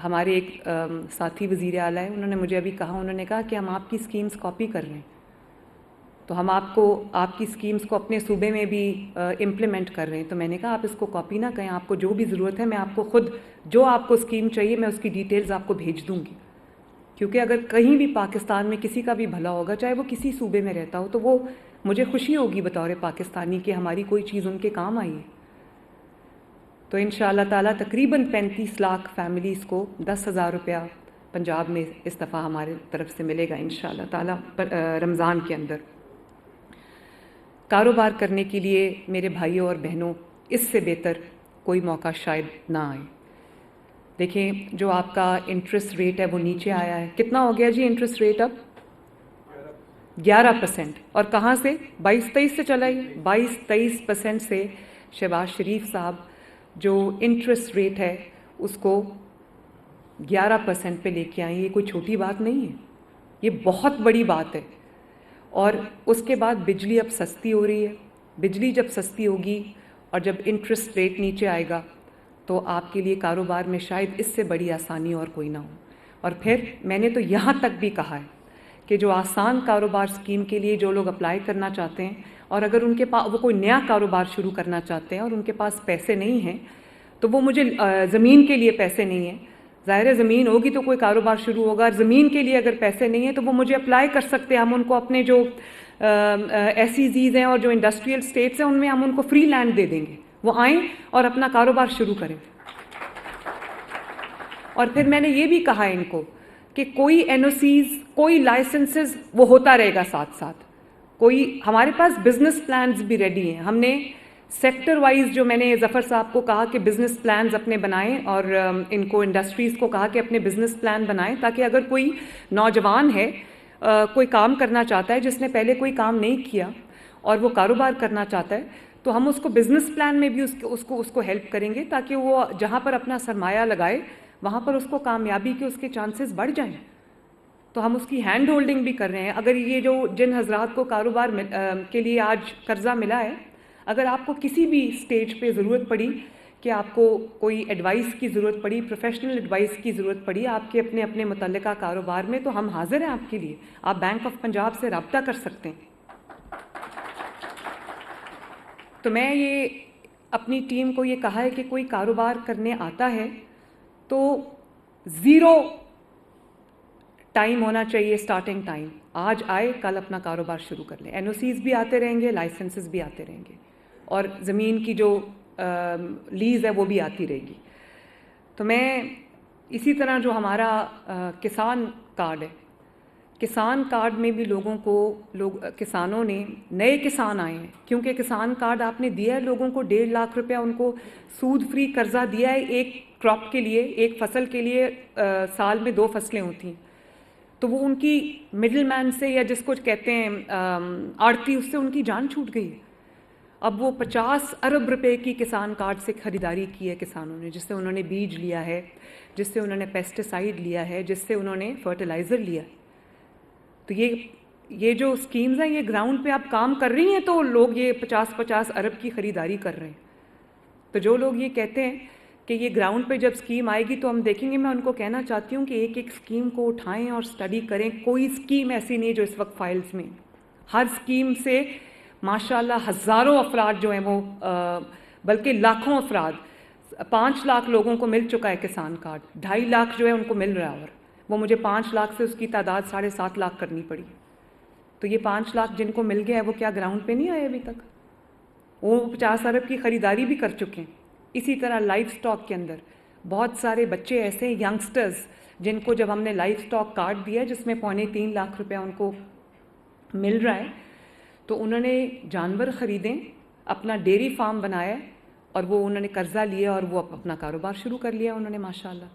ہمارے ایک ساتھی وزیر اعلیٰ ہیں، انہوں نے مجھے ابھی کہا، انہوں نے کہا کہ ہم آپ کی اسکیمز کاپی کر رہے ہیں، تو ہم آپ کی اسکیمز کو اپنے صوبے میں بھی امپلیمنٹ کر رہے ہیں. تو میں نے کہا آپ اس کو کاپی نہ کریں، آپ کو جو بھی ضرورت ہے میں آپ کو خود جو آپ کو اسکیم چاہیے میں اس کی ڈیٹیلز آپ کو بھیج دوں گی. کیونکہ اگر کہیں بھی پاکستان میں کسی کا بھی بھلا ہوگا، چاہے وہ کسی صوبے میں رہتا ہو، تو وہ مجھے خوشی ہوگی بطور پاکستانی کہ ہماری کوئی چیز ان کے کام آئی ہے. تو انشاءاللہ تعالیٰ تقریباً 35 لاکھ فیملیز کو 10,000 روپیہ پنجاب میں اس دفعہ ہمارے طرف سے ملے گا انشاءاللہ تعالیٰ رمضان کے اندر. کاروبار کرنے کے لیے میرے بھائیوں اور بہنوں اس سے بہتر کوئی موقع شاید نہ آئے. دیکھیں جو آپ کا انٹرسٹ ریٹ ہے وہ نیچے آیا ہے. کتنا ہو گیا جی انٹرسٹ ریٹ؟ اب 11%. اور کہاں سے؟ 22-23 سے چلا ہی. 22-23% سے شہباز شریف صاحب جو انٹرسٹ ریٹ ہے اس کو 11% پہ لے کے آئیں. یہ کوئی چھوٹی بات نہیں ہے، یہ بہت بڑی بات ہے. اور اس کے بعد بجلی اب سستی ہو رہی ہے. بجلی جب سستی ہوگی اور جب انٹرسٹ ریٹ نیچے آئے گا تو آپ کے لیے کاروبار میں شاید اس سے بڑی آسانی اور کوئی نہ ہو. اور پھر میں نے تو یہاں تک بھی کہا ہے کہ جو آسان کاروبار اسکیم کے لیے جو لوگ اپلائی کرنا چاہتے ہیں اور اگر ان کے پاس وہ کوئی نیا کاروبار شروع کرنا چاہتے ہیں اور ان کے پاس پیسے نہیں ہیں تو وہ مجھے زمین کے لیے پیسے نہیں ہیں. ظاہر ہے زمین ہوگی تو کوئی کاروبار شروع ہوگا. اور زمین کے لیے اگر پیسے نہیں ہیں تو وہ مجھے اپلائی کر سکتے ہیں. ہم ان کو اپنے جو SEZs ہیں اور جو انڈسٹریل اسٹیٹس ہیں ان میں ہم ان کو فری لینڈ دے دیں گے. وہ آئیں اور اپنا کاروبار شروع کریں. اور پھر میں نے یہ بھی کہا ان کو کہ کوئی NOCs کوئی لائسنسز وہ ہوتا رہے گا ساتھ ساتھ. کوئی ہمارے پاس بزنس پلانز بھی ریڈی ہیں. ہم نے سیکٹر وائز جو میں نے ظفر صاحب کو کہا کہ بزنس پلانز اپنے بنائیں اور ان کو انڈسٹریز کو کہا کہ اپنے بزنس پلان بنائیں تاکہ اگر کوئی نوجوان ہے کوئی کام کرنا چاہتا ہے جس نے پہلے کوئی کام نہیں کیا اور وہ کاروبار کرنا چاہتا ہے تو ہم اس کو بزنس پلان میں بھی اس کو ہیلپ کریں گے تاکہ وہ جہاں پر اپنا سرمایہ لگائے وہاں پر اس کو کامیابی کے اس کے چانسز بڑھ جائیں. تو ہم اس کی ہینڈ ہولڈنگ بھی کر رہے ہیں. اگر یہ جو جن حضرات کو کاروبار کے لیے آج قرضہ ملا ہے، اگر آپ کو کسی بھی سٹیج پہ ضرورت پڑی کہ آپ کو کوئی ایڈوائس کی ضرورت پڑی، پروفیشنل ایڈوائس کی ضرورت پڑی آپ کے اپنے متعلقہ کاروبار میں، تو ہم حاضر ہیں آپ کے لیے. آپ بینک آف پنجاب سے رابطہ کر سکتے ہیں. تو میں یہ اپنی ٹیم کو یہ کہا ہے کہ کوئی کاروبار کرنے آتا ہے تو 0 ٹائم ہونا چاہیے اسٹارٹنگ ٹائم. آج آئے کل اپنا کاروبار شروع کر لیں. NOCs بھی آتے رہیں گے، لائسنسز بھی آتے رہیں گے اور زمین کی جو لیز ہے وہ بھی آتی رہے گی. تو میں اسی طرح جو ہمارا کسان کارڈ ہے، کسان کارڈ میں بھی کسانوں نے نئے کسان آئے ہیں کیونکہ کسان کارڈ آپ نے دیا ہے لوگوں کو 1.5 لاکھ روپیہ ان کو سود فری قرضہ دیا ہے ایک کراپ کے لیے، ایک فصل کے لیے. سال میں 2 فصلیں ہوتی ہیں تو وہ ان کی مڈل مین سے یا جس کو کہتے ہیں آڑتی، اس سے ان کی جان چھوٹ گئی. اب وہ 50 ارب روپے کی کسان کارڈ سے خریداری کی ہے کسانوں نے، جس سے انہوں نے بیج لیا ہے، جس سے انہوں نے پیسٹیسائیڈ لیا ہے، جس سے انہوں نے فرٹیلائزر لیا ہے. تو یہ جو اسکیمز ہیں یہ گراؤنڈ پہ آپ کام کر رہی ہیں تو لوگ یہ 50 ارب کی خریداری کر رہے ہیں. تو جو لوگ یہ کہتے ہیں کہ یہ گراؤنڈ پہ جب اسکیم آئے گی تو ہم دیکھیں گے، میں ان کو کہنا چاہتی ہوں کہ ایک ایک اسکیم کو اٹھائیں اور اسٹڈی کریں. کوئی اسکیم ایسی نہیں جو اس وقت فائلز میں. ہر اسکیم سے ماشاءاللہ ہزاروں افراد جو ہیں وہ بلکہ لاکھوں افراد، 5 لاکھ لوگوں کو مل چکا ہے کسان کارڈ. 2.5 لاکھ جو ہے ان کو مل رہا ہے اور وہ مجھے 5 لاکھ سے اس کی تعداد 7.5 لاکھ کرنی پڑی. تو یہ 5 لاکھ جن کو مل گیا ہے وہ کیا گراؤنڈ پہ نہیں آئے ابھی تک؟ وہ 50 ارب کی خریداری بھی کر چکے ہیں. اسی طرح لائف سٹاک کے اندر بہت سارے بچے ایسے ہیں ینگسٹرز جن کو جب ہم نے لائف سٹاک کارڈ دیا جس میں 2.25 لاکھ روپیہ ان کو مل رہا ہے تو انہوں نے جانور خریدیں، اپنا ڈیری فارم بنایا اور وہ انہوں نے قرضہ لیا اور وہ اپنا کاروبار شروع کر لیا انہوں نے ماشاءاللہ.